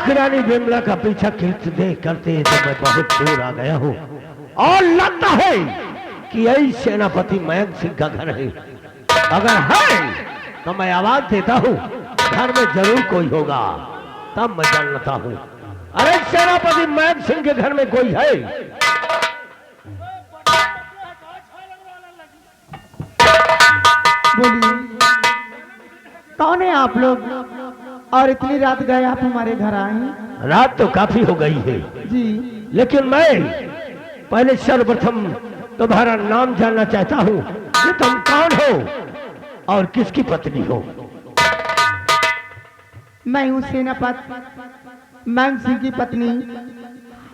महारानी विमला का पीछा करते करते तो मैं बहुत दूर आ गया हूँ और लगता है कि यही सेनापति मयंक सिंह का घर है। अगर है तो मैं आवाज देता हूँ, घर में जरूर कोई होगा, तब मैं जान लेता हूँ। अरे सेनापति मयंक सिंह के घर में कोई है? बोलिए, कौन है आप लोग और इतनी रात गए आप हमारे घर आए हैं? रात तो काफी हो गई है जी, लेकिन मैं पहले सर्वप्रथम तुम्हारा नाम जानना चाहता हूँ कि तुम कौन हो और किसकी पत्नी हो। मैं हूँ सेनापति मयंक सिंह की पत्नी,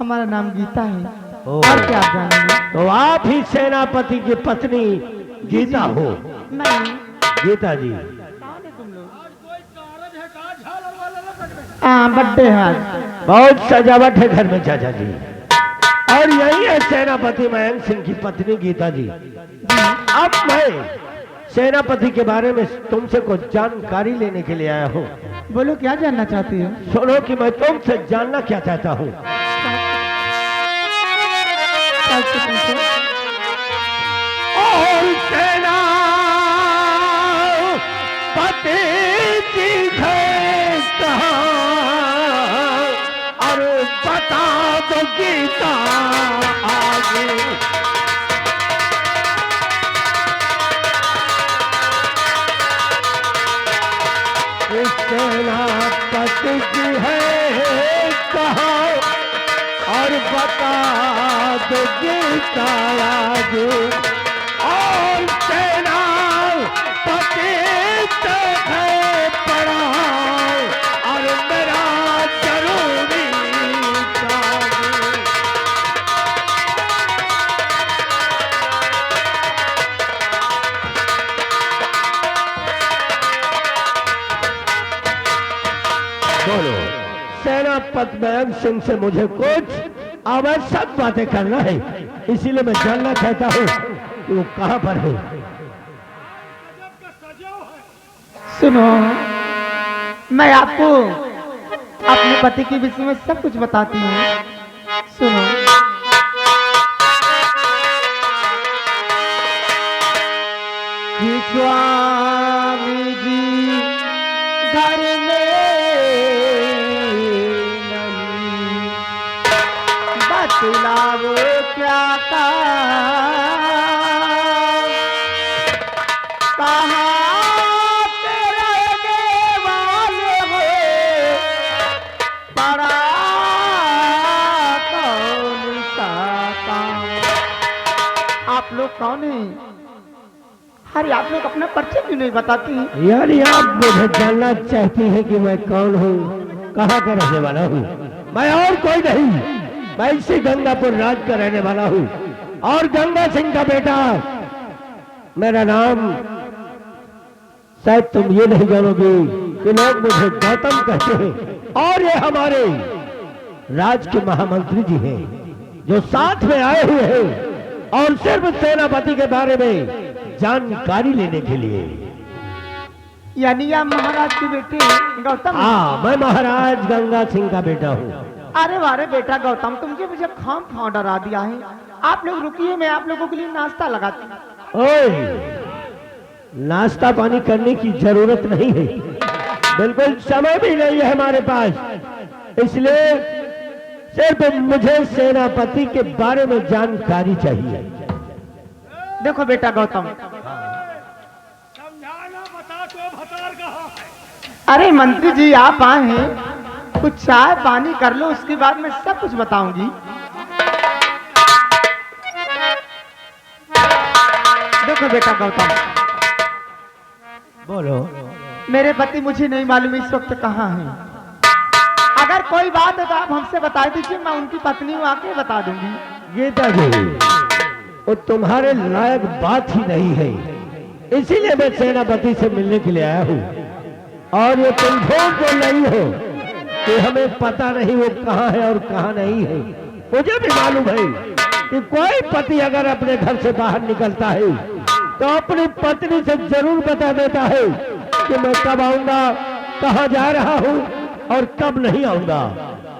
हमारा नाम गीता है। और क्या आप जानेंगे? तो आप ही सेनापति की पत्नी गीता हो? मैं गीता जी, हाँ, बर्थडे है। बहुत सजावट है घर में चाचा जी। और यही है सेनापति मयंक सिंह की पत्नी गीता जी। अब मैं सेनापति के बारे में तुमसे कुछ जानकारी लेने के लिए आया हूँ। बोलो, क्या जानना चाहती हो? सुनो कि मैं तुमसे जानना क्या चाहता हूँ। और सेना पति की है कहाँ, और बता दो गीता आगे। सेना पति की है कहाँ, और बता दो गीता आगे। और सेना पति है पड़ा, और मेरा जरूरी चाहिए। बोलो, सेनापति मयंक सिंह से मुझे कुछ आवश्यक बातें करना है, इसीलिए मैं जानना चाहता हूँ कि वो कहाँ पर है। सुनो, मैं आपको अपने पति के विषय में सब कुछ बताती हूँ। सुनो, कि स्वामी जी घर में नहीं, बतलाओ क्या कहाँ पे रहने वाले हो, बड़ा कौन सा काम? आप लोग कौन हैं? अरे आप लोग अपना परिचय क्यों नहीं बताती? यानी आप मुझे जानना चाहती हैं कि मैं कौन हूँ, कहाँ का रहने वाला हूँ? मैं और कोई नहीं, मैं इसी गंगापुर राज का रहने वाला हूँ और गंगा सिंह का बेटा। मेरा नाम शायद तुम ये नहीं जानोगे कि लोग मुझे गौतम कहते हैं, और ये हमारे राज के महामंत्री जी हैं जो साथ में आए हुए हैं और सिर्फ सेनापति के बारे में जानकारी लेने के लिए। यानी आप महाराज के बेटे गौतम? हाँ, मैं महाराज गंगा सिंह का बेटा हूँ। अरे वारे बेटा गौतम, तुमसे मुझे खाम डरा दिया है। आप लोग रुकिए, मैं आप लोगों के लिए नाश्ता लगाती हूँ। ओए, नाश्ता पानी करने की जरूरत नहीं है, बिल्कुल समय भी नहीं है हमारे पास, इसलिए सिर्फ मुझे सेनापति के बारे में जानकारी चाहिए। देखो बेटा गौतम, अरे मंत्री जी आप आए हैं, कुछ चाय पानी कर लो, उसके बाद मैं सब कुछ बताऊंगी। देखो बेटा गौतम, बोलो। मेरे पति मुझे नहीं मालूम इस वक्त कहाँ हैं। अगर कोई बात है तो आप हमसे बता दीजिए, मैं उनकी पत्नी हूँ, आके बता दूंगी। गीता जी, वो तुम्हारे लायक बात ही नहीं है, इसीलिए मैं सेनापति से मिलने के लिए आया हूँ। और ये तुम झूठ बोल रही हो कि हमें पता नहीं वो कहाँ है और कहाँ नहीं है। मुझे भी मालूम है कि कोई पति अगर अपने घर से बाहर निकलता है तो अपनी पत्नी से जरूर बता देता है कि मैं कब आऊंगा, कहाँ जा रहा हूँ, और कब नहीं आऊंगा,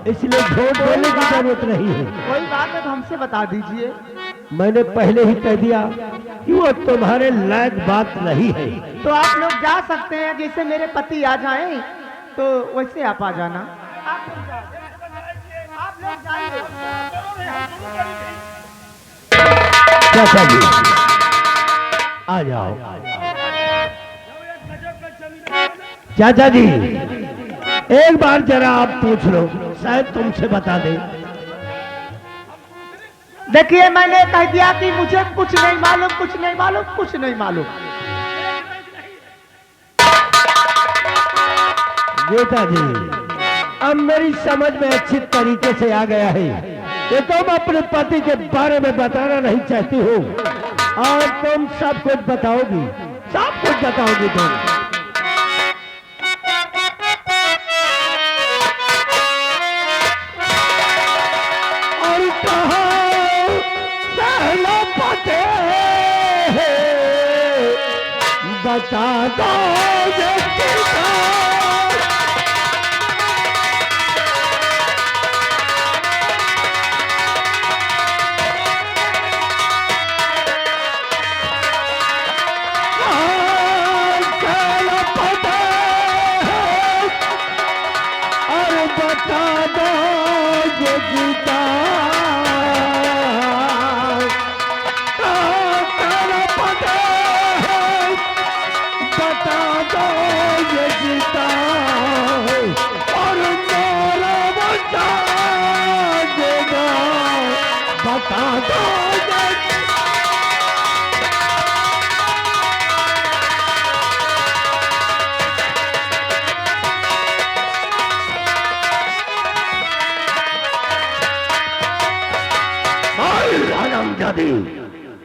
इसलिए झूठ बोलने की जरूरत नहीं है। कोई बात है तो हमसे बता दीजिए। मैंने पहले ही कह दिया कि वो तुम्हारे लायक बात नहीं है। तो आप लोग जा सकते हैं, जैसे मेरे पति आ जाएं तो वैसे आप आ जाना। आप लोग जाइए। चाचा जी आ जाओ। चाचा जी एक बार जरा आप पूछ लो, शायद तुमसे बता दे। देखिए मैंने कह दिया कि मुझे कुछ नहीं मालूम, कुछ नहीं मालूम, कुछ नहीं मालूम। बेटा जी अब मेरी समझ में अच्छी तरीके से आ गया है कि तुम अपने पति के बारे में बताना नहीं चाहती हो और तुम सब कुछ बताओगी, सब कुछ बताओगी तुम। और कहा सहना पते बता दो ये कितना।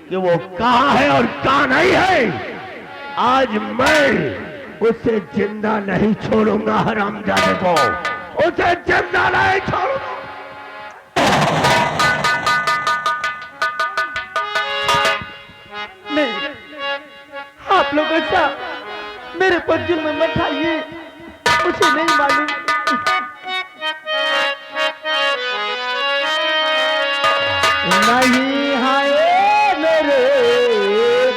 कि वो कहाँ है और कहाँ नहीं है, आज मैं उसे जिंदा नहीं छोड़ूंगा। हरामजादे को उसे जिंदा नहीं छोड़ूंगा। नहीं, आप लोग ऐसा मेरे पर जुल्म मत ढाइए, मुझे नहीं मालूम। नहीं हाय मेरे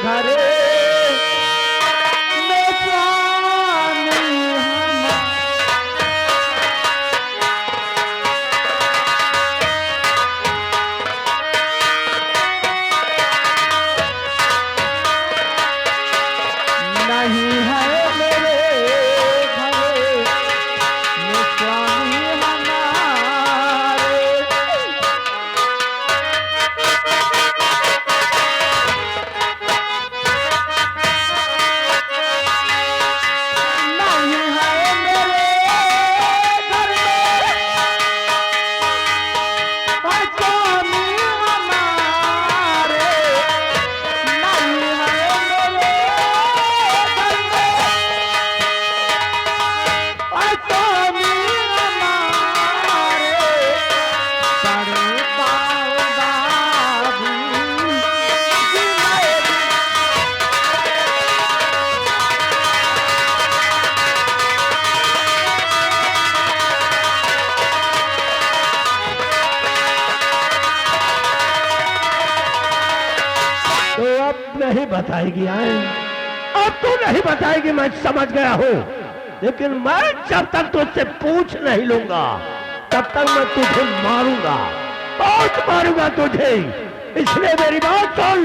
घरे में स्वामी नहीं है मेरे घरे में स्वामी हमारे। नहीं है मेरे घर में स्वामी हमारे। नहीं है मेरे घर में स्वामी हमारे। बड़े बाबू तो अब नहीं बताएगी आए, अब तू नहीं बताएगी, मैं समझ गया हूँ। लेकिन मैं जब तक तुझसे पूछ नहीं लूंगा तब तक मैं तुझे मारूंगा, बहुत मारूंगा तुझे। इसलिए मेरी बात सुन,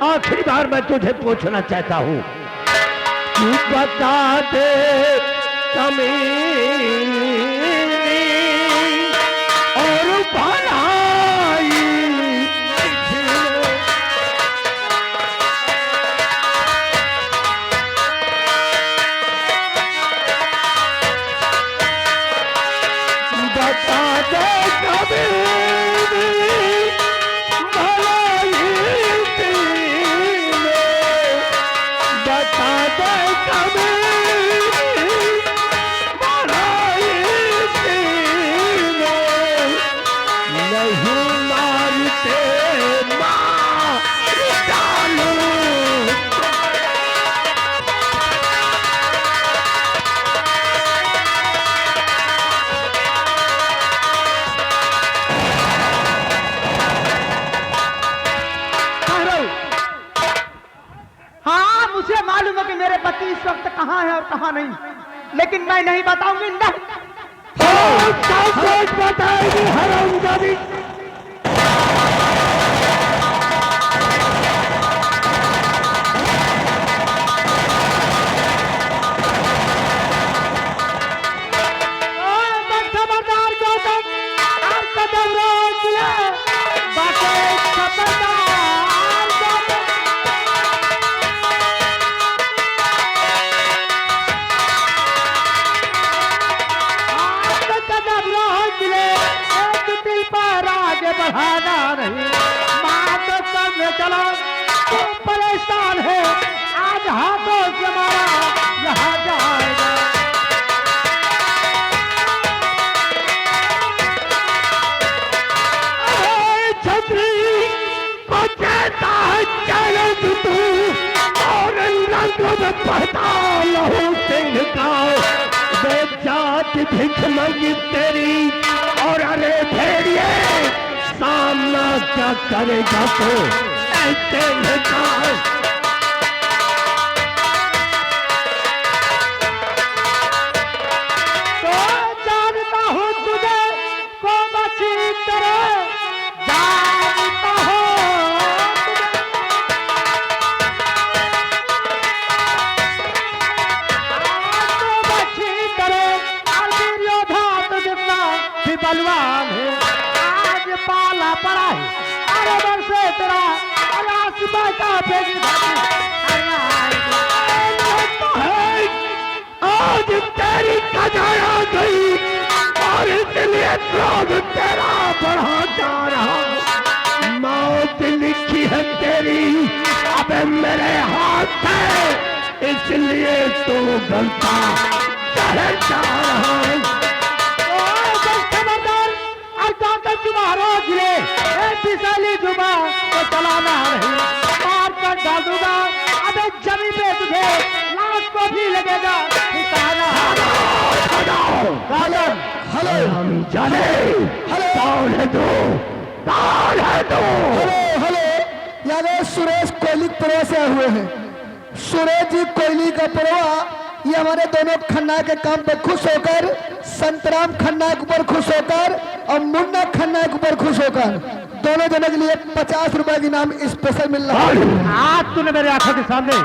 आखिरी बार मैं तुझे पूछना चाहता हूँ, तू बता दे कमीनी और भलाई बता दे कमीनी भलाई बता दे कमीनी भलाई नहीं मारते मार डालू। कहाँ है और कहाँ नहीं, लेकिन मैं नहीं बताऊंगी। नहीं बताएगी हरामजादी। खबरदार गौतम, आप कदम रोक ले, बातें खबरदार गौतम। आप कदम रोक ले, एक दिल पर आगे बढ़ाना नहीं, बात करने चलो तो परेशान है, आज हाथों से मारा यहाँ जाएगा। पहचान हो सिंह का बेजात भिखमंगी तेरी, और अरे भेड़िए सामना क्या करेगा तो ऐसे निकाल। तो जानता हूँ तुझे को बची तरह, जानता हूँ बलवान है, आज पाला पड़ा है, अरे बरसे तेरा आसमां का भेजी आज तेरी कदर आ गई, और इसलिए क्रोध तेरा बढ़ा जा रहा। मौत लिखी है तेरी अब मेरे हाथ है, इसलिए तो गलता चढ़ जा रहा। तुम्हारा गिरे पिसाली जुबा तो चलाना नहीं, मार कर डाल दूंगा, अबे जमी पे तुझे लाश को भी लगेगा निशाना। हेलो हम जाने कौन है तू, कौन है तू? हेलो यानी सुरेश कोयली पुरवा से हुए हैं। सुरेश जी कोयली का पुरवा ये हमारे दोनों खन्ना के काम पे खुश होकर, संतराम खन्ना के ऊपर खुश होकर और मुन्ना खन्ना के ऊपर खुश होकर दोनों जने के लिए 50 रुपए की नाम स्पेशल मिल रहा है। आज तूने मेरे आंखों के सामने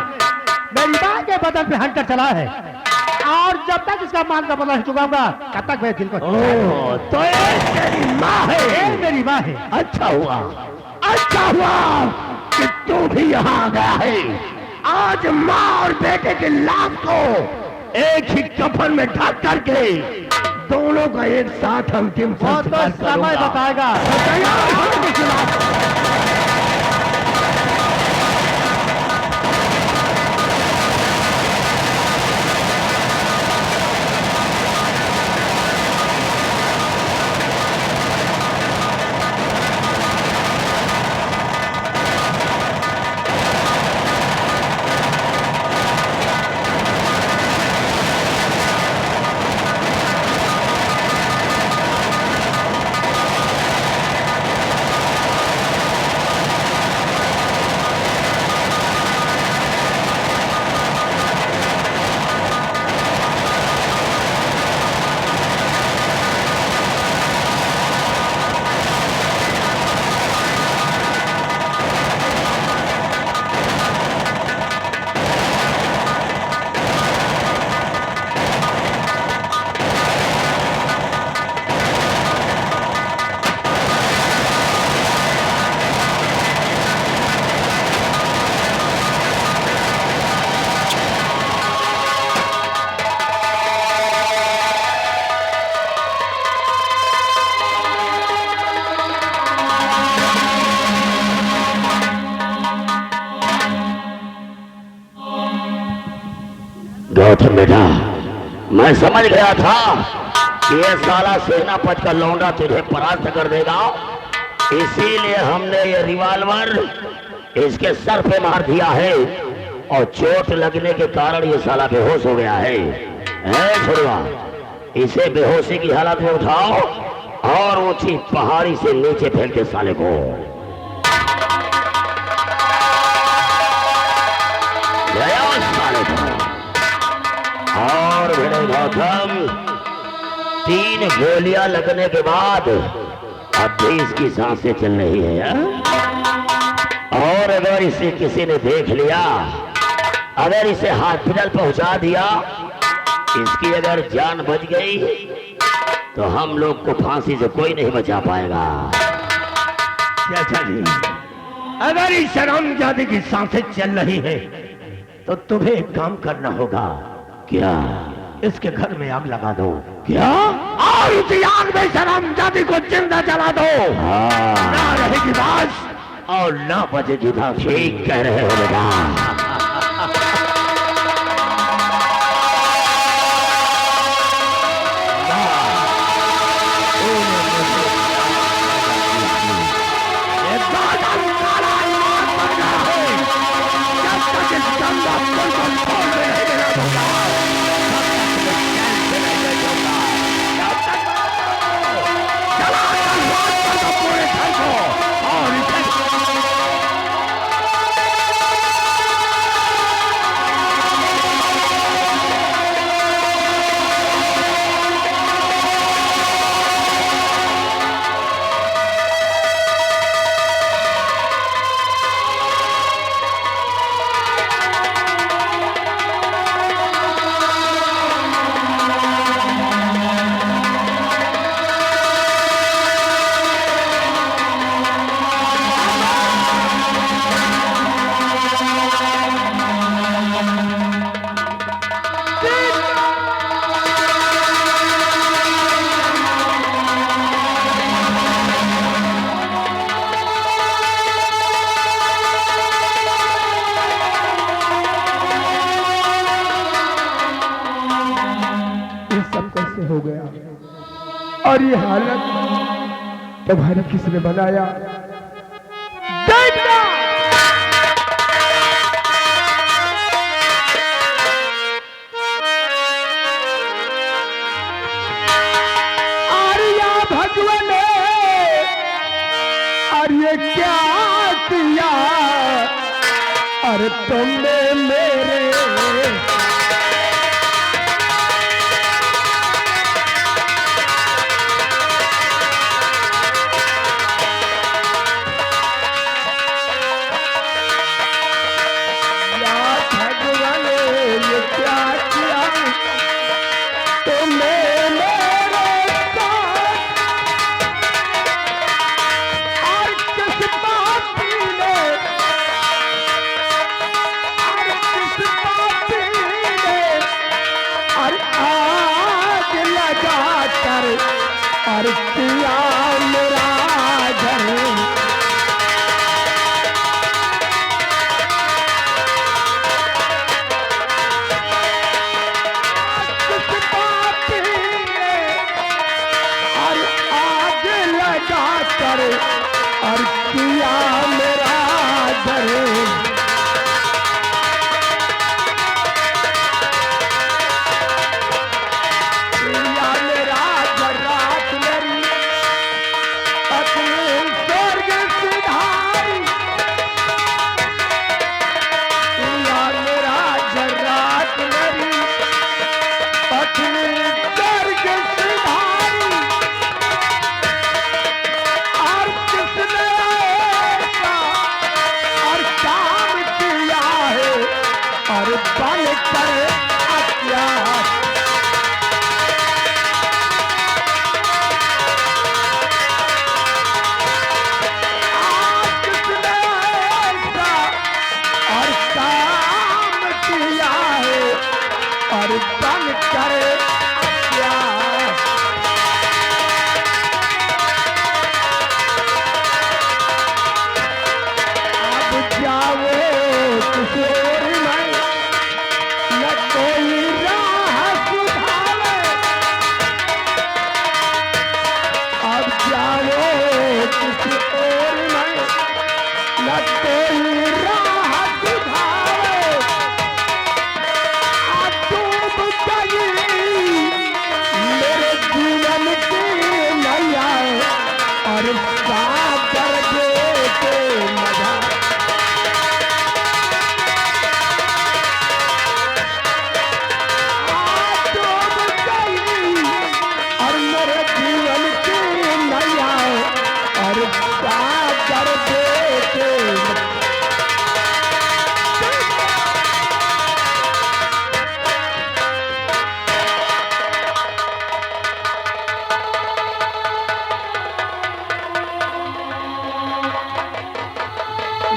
मेरी मां के बदन पे हंटर चला है, और जब तक इसका मान का पता नहीं चुकाऊंगा तब तक मेरे दिल को। तो ये तेरी माँ है? ये मेरी माँ है। अच्छा हुआ कि तू भी यहाँ आ गया है। आज माँ और बेटे के लाश को एक ही कफन में ढक करके दोनों का एक साथ अंतिम संस्कार तो समय बताएगा। गौतम बेटा, मैं समझ गया था कि ये साला सेनापति का लौंडा तुझे परास्त कर देगा, इसीलिए हमने ये रिवाल्वर इसके सर पे मार दिया है और चोट लगने के कारण ये साला बेहोश हो गया है। छोड़वा, इसे बेहोशी की हालत में उठाओ और ऊंची पहाड़ी से नीचे फेंक के साले को। और विनय गौतम 3 गोलियां लगने के बाद अब भी इसकी सांसें चल रही है और अगर इसे किसी ने देख लिया, अगर इसे हॉस्पिटल पहुंचा दिया, इसकी अगर जान बच गई तो हम लोग को फांसी से कोई नहीं बचा पाएगा। चाचा जी, अगर इस शरामजादे की सांसें चल रही है तो तुम्हें एक काम करना होगा। क्या? इसके घर में आग लगा दो। क्या? और उसी आग में शरामजादी को जिंदा जला दो। ना रहेगी बात और ना बचेगी बात। ठीक कह रहे हो बेटा। हो गया और ये हालत तुम्हारी किसने बनाया? देखना आर्या भगवान और ये क्या किया? अरे तुमने मेरे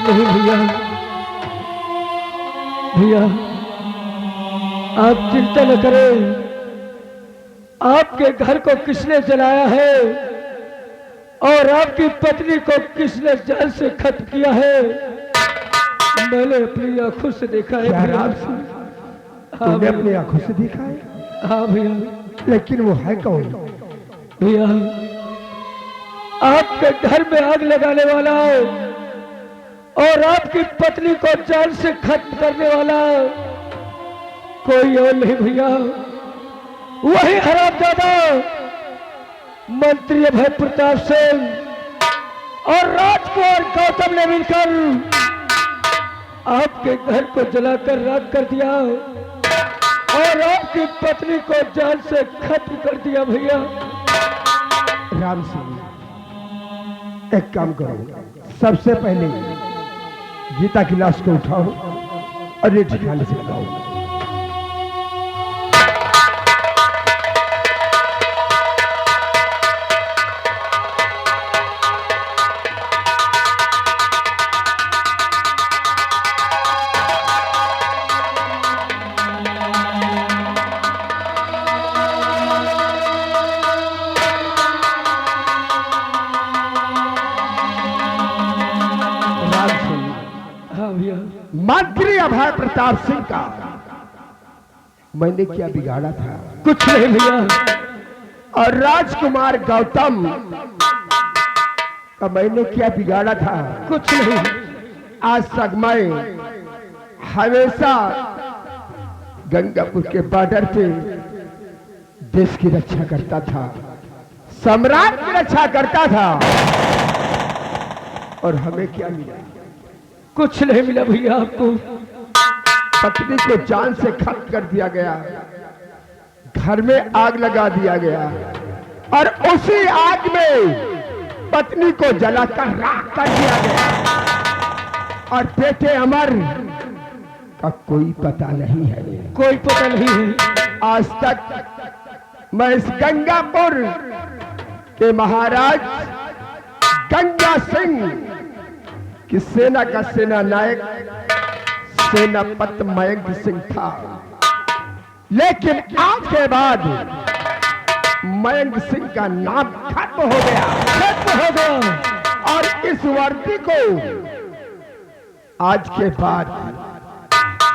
नहीं भैया, भैया आप चिंता न करें। आपके घर को किसने जलाया है और आपकी पत्नी को किसने जान से खत्म किया है, मैंने अपनी आंखों से देखा है भैया। तुमने अपनी आंखों से देखा है? हाँ भैया। लेकिन वो है कौन? भैया आपके घर में आग लगाने वाला और आपकी पत्नी को जान से खत्म करने वाला कोई और नहीं भैया, वही हरामजादा मंत्री अभय प्रताप सिंह और राजकुमार गौतम ने मिलकर आपके घर को जलाकर राख कर दिया और आपकी पत्नी को जान से खत्म कर दिया भैया। राम सिंह, एक काम करो, सबसे पहले गीता की लाश को उठाओ और ये ठिकाने से लगाओ। मंत्री अभय प्रताप सिंह का मैंने क्या बिगाड़ा था? कुछ नहीं भैया। और राजकुमार गौतम का मैंने क्या बिगाड़ा था? कुछ नहीं। आज तक मैं हमेशा गंगापुर के बॉर्डर पे देश की रक्षा करता था, सम्राट की रक्षा करता था, और हमें क्या मिला? कुछ नहीं मिला भैया। आपको पत्नी को जान से खत्म कर दिया गया, घर में आग लगा दिया गया और उसी आग में पत्नी को जलाकर राख कर दिया गया और बेटे अमर का कोई पता नहीं है। कोई पता नहीं है। आज तक मैं इस गंगापुर के महाराज गंगा सिंह की सेना का सेना नायक सेनापति मयंक सिंह था, लेकिन आज के बाद मयंक सिंह का नाम खत्म हो गया, खत्म हो गया। और इस वर्दी को आज के बाद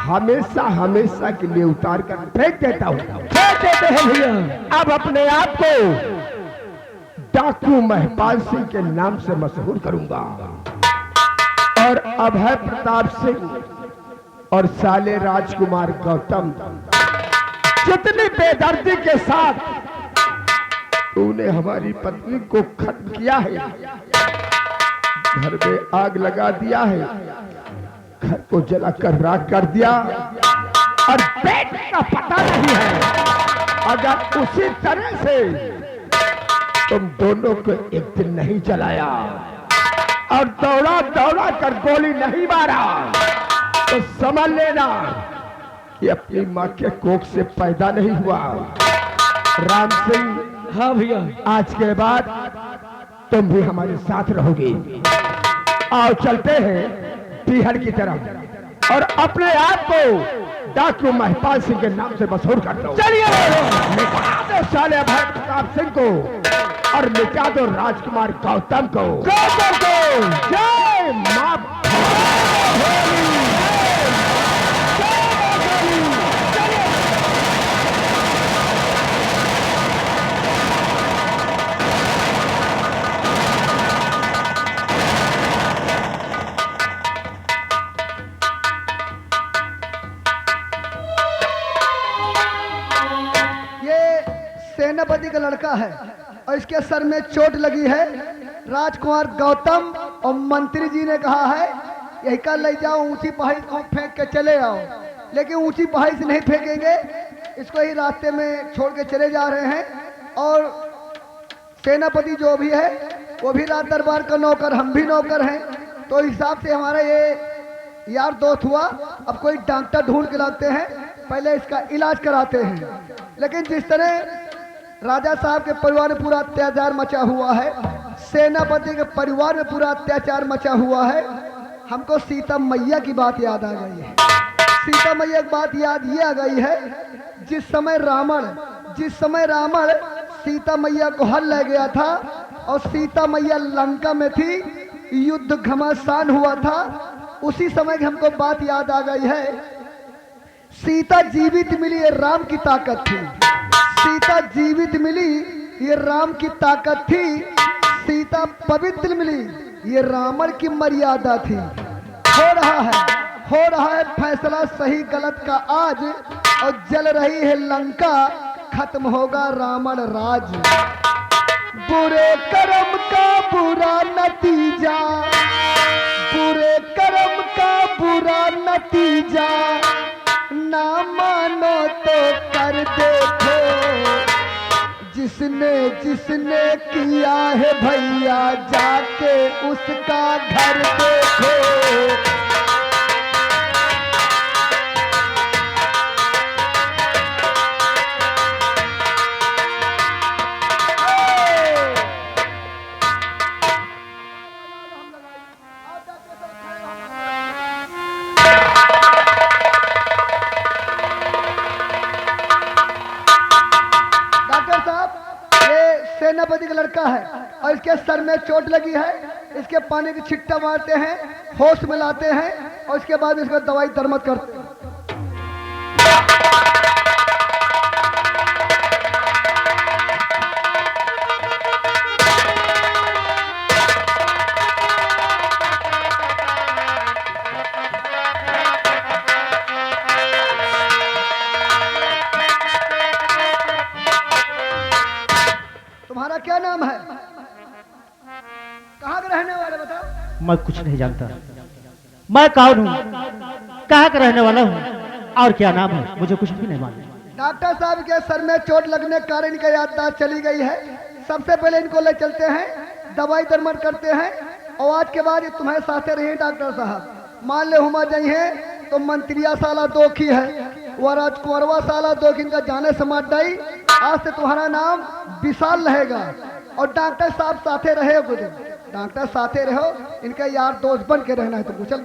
हमेशा हमेशा के लिए उतार कर फेंक देता हूं। फेंक देते हैं भैया। अब अपने आप को डाकू महपाल सिंह के नाम से मशहूर करूंगा और अभय प्रताप सिंह और साले राजकुमार गौतम जितनी बेदर्दी के साथ तूने हमारी पत्नी को खत्म किया है, घर में आग लगा दिया है, घर को जलाकर राख कर दिया और बेटे का पता नहीं है। अगर उसी तरह से तुम दोनों को एक दिन नहीं जलाया और दौड़ा दौड़ा कर गोली नहीं मारा तो समझ लेना कि अपनी माँ के कोख से पैदा नहीं हुआ। राम सिंह, हाँ भैया, आज के बाद तुम भी हमारे साथ रहोगे। आओ चलते हैं पीहर की तरफ और अपने आप को डाकू महपाल सिंह के नाम से मशहूर कर दो। चलिए मिटा दो साले अभय प्रताप सिंह को और मिटा दो राजकुमार गौतम को। जय मां सेनापति का लड़का है और इसके सर में चोट लगी है। राजकुमार गौतम और मंत्री जी ने कहा है यही का ले जाओ, ऊंची पहाड़ी को फेंक के चले आओ, लेकिन ऊंची पहाड़ी से नहीं फेंकेंगे, इसको ही रास्ते में छोड़ के चले जा रहे हैं। और सेनापति जो भी है वो भी राज दरबार का नौकर, हम भी नौकर हैं, तो हिसाब से हमारा ये यार दोस्त हुआ। अब कोई डॉक्टर ढूंढ के लाते हैं, पहले इसका इलाज कराते हैं। लेकिन जिस तरह राजा साहब के परिवार में पूरा अत्याचार मचा हुआ है, सेनापति के परिवार में पूरा अत्याचार मचा हुआ है, हमको सीता मैया की बात याद आ गई है। सीता मैया की बात याद ये आ गई है, जिस समय रावण सीता मैया को हल ले गया था और सीता मैया लंका में थी, युद्ध घमासान हुआ था, उसी समय की हमको बात याद आ गई है। सीता जीवित मिली, ये राम की ताकत थी। सीता जीवित मिली, ये राम की ताकत थी। सीता पवित्र मिली, ये रावण की मर्यादा थी। हो रहा है फैसला सही गलत का आज, और जल रही है लंका, खत्म होगा रावण राज। बुरे कर्म का बुरा नतीजा, बुरे कर्म का बुरा नतीजा, ना मानो तो कर देखो, जिसने किया है भैया जाके उसका घर देखो। सेनापति का लड़का है और इसके सर में चोट लगी है, इसके पानी की छिट्टा मारते हैं, होश में लाते हैं और इसके बाद इसको दवाई दरमत करते हैं। तुम्हारा क्या नाम है? कहाँ के रहने वाले बताओ? मैं कुछ नहीं जानता। मैं कौन हूँ, कहाँ का रहने वाला हूँ और क्या नाम है, मुझे कुछ भी नहीं मालूम। डॉक्टर साहब के सर में चोट लगने के कारण इनका याददाश्त चली गई है। सबसे पहले इनको ले चलते हैं, दवाई दरमत करते हैं और आज के बाद ये तुम्हारे साथ रहे डॉक्टर साहब। मान ले हुमा जाइए तो मंत्रिया साला दो की है, वराज कुंवरवा साला दो की, इनका जाने समाज डाई। आज से तुम्हारा नाम विशाल रहेगा और डॉक्टर साहब साथे रहे, डॉक्टर साथे रहो, इनका यार दोस्त बन के रहना है तुमको। चल